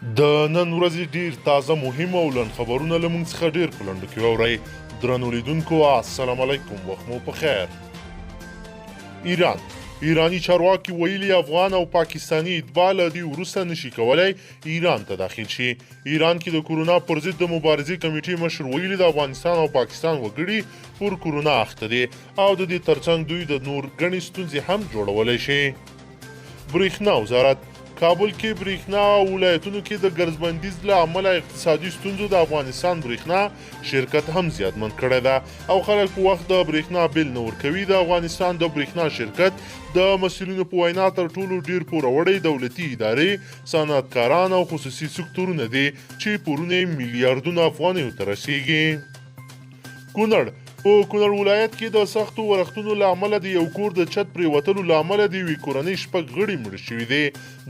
د نن ورځې ډیر تازه مهم او لنډ خبرونه له موږ څخه ډیر په لنډو کې واورئ. درنو لیدونکو السلام علیکم، وخت مو په خیر. ایرانی چارواکي ویلي افغان او پاکستانی اتباع له دې وروسته نشي کولی ایران ته داخل شي. ایران کې د کورونا پر ضد د مبارزې کمیټې مشر ویلي د افغانستان او پاکستان وګړي پر کورونا اخته دي او د دې ترڅنګ دوی د نور ګڼې ستونزې هم جوړولی شي. برېښنا وزارت کابل کې برېښنا او ولایتونو کې د ګرځبندیز له امله اقتصادي ستونزو د افغانستان برېښنا شرکت هم زیاتمن کړی ده او خلک په وخت د برېښنا بیل نه ورکوي. د افغانستان د برېښنا شرکت د مسؤلینو په وینا تر ټولو ډیر پوروړی دولتي ادارې، صنعتکاران او خصوصي سکتورونه دي چې پورونه یې میلیارډونه افغانیو ته رسیږي. کونړ ولایت کې د سختو ورښتونو له امله د یو کور د چت پرېوتلو له امله د یوې کورنۍ 6 غړي مړه شوي دي.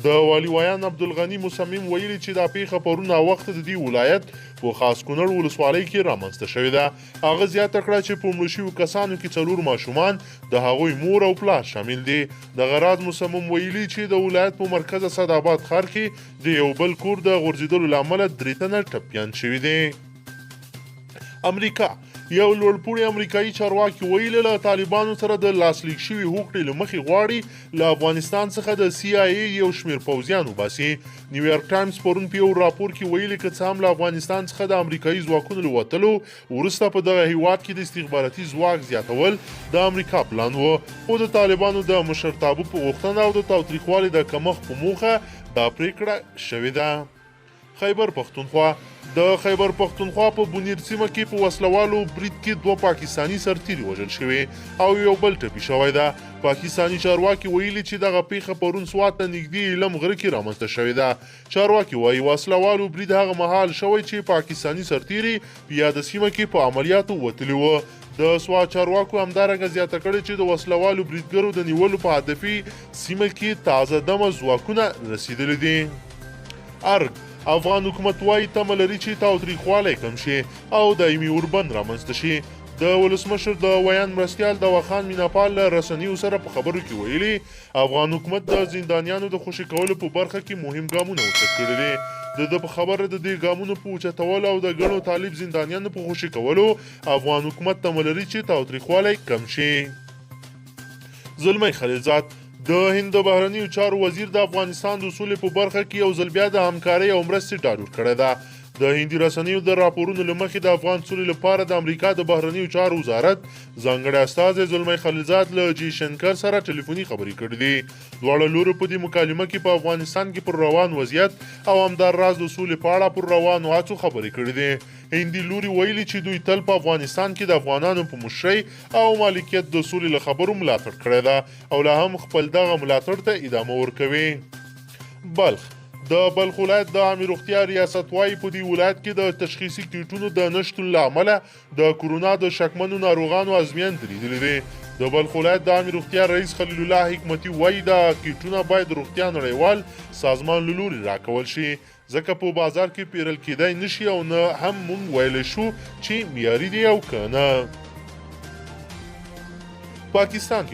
د والي ویان عبدالغني مصمم ویلي چې دا پیښه پرون ناوخته د دې ولایت په خاص کونړ ولسوالۍ کې رامنځته شوې ده. هغه زیاته کړه چې په مړه شویو کسانو کې 4 ماشومان د هغوی مور او پلار شامل دي. د غراض مصمم ویلي چې د ولایت په مرکز اسداباد ښار کې د یو بل کور د غورځېدلو له امله 3 تنه ټپیان شوي دي. امریکا یو لوړپوړی امریکایي چارواکي ویلي له طالبانو سره د لاسلیک شوي هوکړې له مخې غواړي له افغانستان څخه د CIA یو شمېر پوځیان وباسي. نیویارک ټایمز پرون په یو راپور کې ویلي که څه هم له افغانستان څخه د امریکایي ځواکونو له وتلو وروسته په دغه هیواد کې د استخباراتي ځواک زیاتول د امریکا پلان و، خو د طالبانو د مشرتابه په غوښتنه او د تاوتریخوالي د کمښت په موخه دا پریکړه شوې ده. د خیبر پښتونخوا په بونیر سیمه کې په وسلوالو برید کې 2 پاکستانی سرتیري وژل شوي او یو بل ټپي شوی ده. پاکستانی چارواکي ویلي چې دغه پیښه پرون سوات ته نږدې ایلم غره کې رامنځته شوې ده. چارواکي وایي وسلوالو برید هغه مهال شوی چې پاکستانی سرتیري په یاده سیمه کې په عملیاتو وتلي وو. د سوات چارواکو همدارنګه زیاته کړې چې د وسلوالو بریدګرو د نیولو په هدفي سیمه کې تازه دمه ځواکونه رسیدلي دي. افغان حکومت وایي تمه لري چې تاوتریخوالی کم شي او دایمي اوربند رامنځته شي. د ولسمشر د ویان مرستیال دواخان میناپال له رسنیو سره په خبرو کې ویلي افغان حکومت د زندانیانو د خوشي کولو په برخه کې مهم ګامونه اوچت کړي دي. د په خبره د دې ګامونو په اوچتولو او د ګڼو طالب زندانیانو په خوشي کولو افغان حکومت تمه لري چې تاوتریخوالی کم شي. زلمی خلیلزاد د هند د بهرنیو چارو وزیر د افغانستان د اصولو په برخه کې یو ځل بیا د همکارۍ او مرستې ډاډ ورکړی ده. د هندي رسنیو د راپورونو له مخې د افغان سولې لپاره د امریکا د بهرنیو چارو وزارت ځانګړی استازی زلمی خلیلزاد له جي شنکر سره ټلیفوني خبرې کړې دي. دواړه لورو په دې مکالمه کې په افغانستان کې پر روان وضعیت او همداراز د سولې په اړه پر روانو هڅو خبرې کړې دي. هندي لوري ویلي چې دوی تل په افغانستان کې د افغانانو په مشرۍ او مالکیت د سولې له خبرو ملاتړ کړی ده او لا هم خپل دغه ملاتړ ته ادامه ورکوي. د بلخ ولایت د عامې روغتیا ریاست وایي په دې ولایت کې د تشخیصي کیټونو د نشتون له امله د کورونا د شکمنو ناروغانو ازموین دریدلي دي. د بلخ ولایت د عامې روغتیا رئیس خلیل الله حکمتي وایي د کیټونه باید روغتیا نړیوال سازمان له لوري راکول شي ځکه په بازار کې پیرل کېدای نشي او نه هم موږ ویلی شو چې معیاري دي او که نه. پاکستان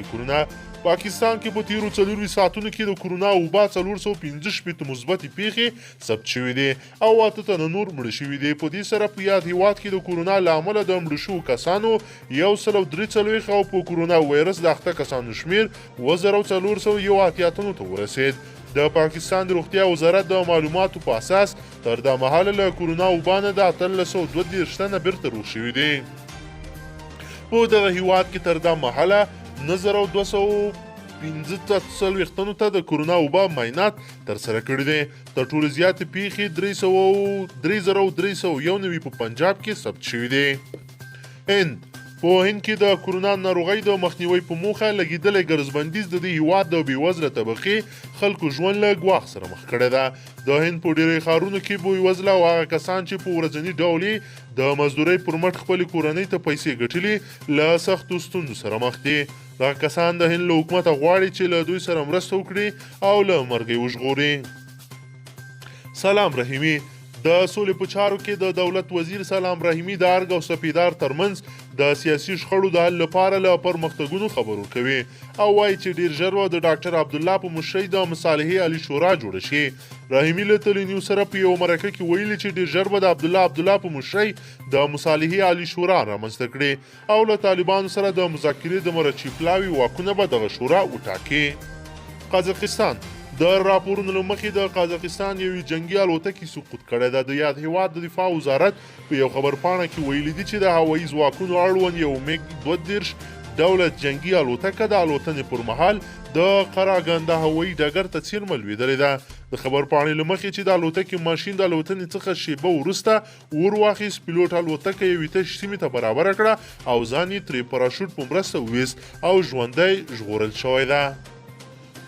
کې په تیرو 4 ساعتونو کې د کورونا وبا 415 مثبتې پیښې ثبت شوي دي او 8 تنه نور مړه شوي دي. په دې سره په یاد هیواد کې د کورونا له امله د مړه شوو کسانو 143 او په کورونا وایرس د اخته کسانو شمیر 2481 تنو ته ورسید. د پاکستان د روغتیا وزارت د معلوماتو په اساس تر دا مهاله له کورونا وبا نه د 1332 تنه بیرته روغ شوي دي. په دغه هیواد کې تر دا مهاله 9245 تنو ته د کورونا وبا معاینات ترسره کړي دي. تر ټولو زیاتې پیښې 3391 په پنجاب کې ثبت شوي دي. په هند کې د کورونا ناروغۍ د مخنیوي په موخه لګیدلی ګرځبندیز د دې هیواد د بېوزله طبقې خلکو ژوند له ګواښ سره مخ کړی ده. د هند په ډېری ښارونو کې بېوزله او هغه کسان چې په ورځني ډول د مزدورۍ پر مټ خپلې کورنۍ ته پیسې ګټلي له سختو ستونزو سره مخ دي. دغه کسان د هند له حکومته غواړي چې له دوی سره مرسته وکړي او له مرګ یې وژغوري. سلام رحیمي د سولې په چارو کې د دولت وزیر سلام رحیمي د ارګ او سپیدار ترمنځ د سیاسي شخړو د حل لپاره له پرمختګونو خبر ورکوي او وایي چې ډیر ژر به د ډاکټر عبدالله په مشرۍ د مصالحې عالي شورا جوړه شي. رحیمي له تلنیو سره په یو مرکه کې ویلي چې ډیر ژر به د عبدالله په مشرۍ د مصالحې عالي شورا رامنځته کړي او له طالبانو سره د مذاکرې د مرچی پلاوي واکونه به دغه شورا وټاکي. قازقستان د راپورونو له مخې د قازقستان یوې جنگي الوتکې سقوط کړی ده. د یاد هیواد د دفاع وزارت په یو خبرپاڼه کې ویلي دي چې د هوایي ځواکونو اړوند یو میګ 32 دولت جنگي الوتکه د الوتنې پر مهال د قراګنده هوایي ډګر ته څیرمه لوېدلې ده. د خبرپاڼې له مخې چې د الوتکې ماشین د الوتنې څخه شیبه وروسته ور واخیست، پیلوټ الوتکه یوې تش سیمې ته برابره کړه او ځان یې ترې پراشوټ په مرسته وویست او ژوندی ژغورل شوی ده.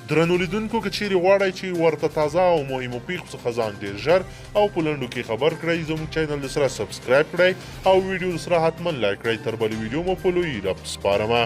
درنو لیدونکو که چیرې غواړئ چې ورته تازه او مهمو پیښو څخه ځان ډیر ژر او په لنډو کې خبر کړئ، زموږ چینل د سره سبسکرایب کړئ او ویډیو د سره حتما لایک کړئ. تر بلې ویډیو مو په لوی رب سپارمه.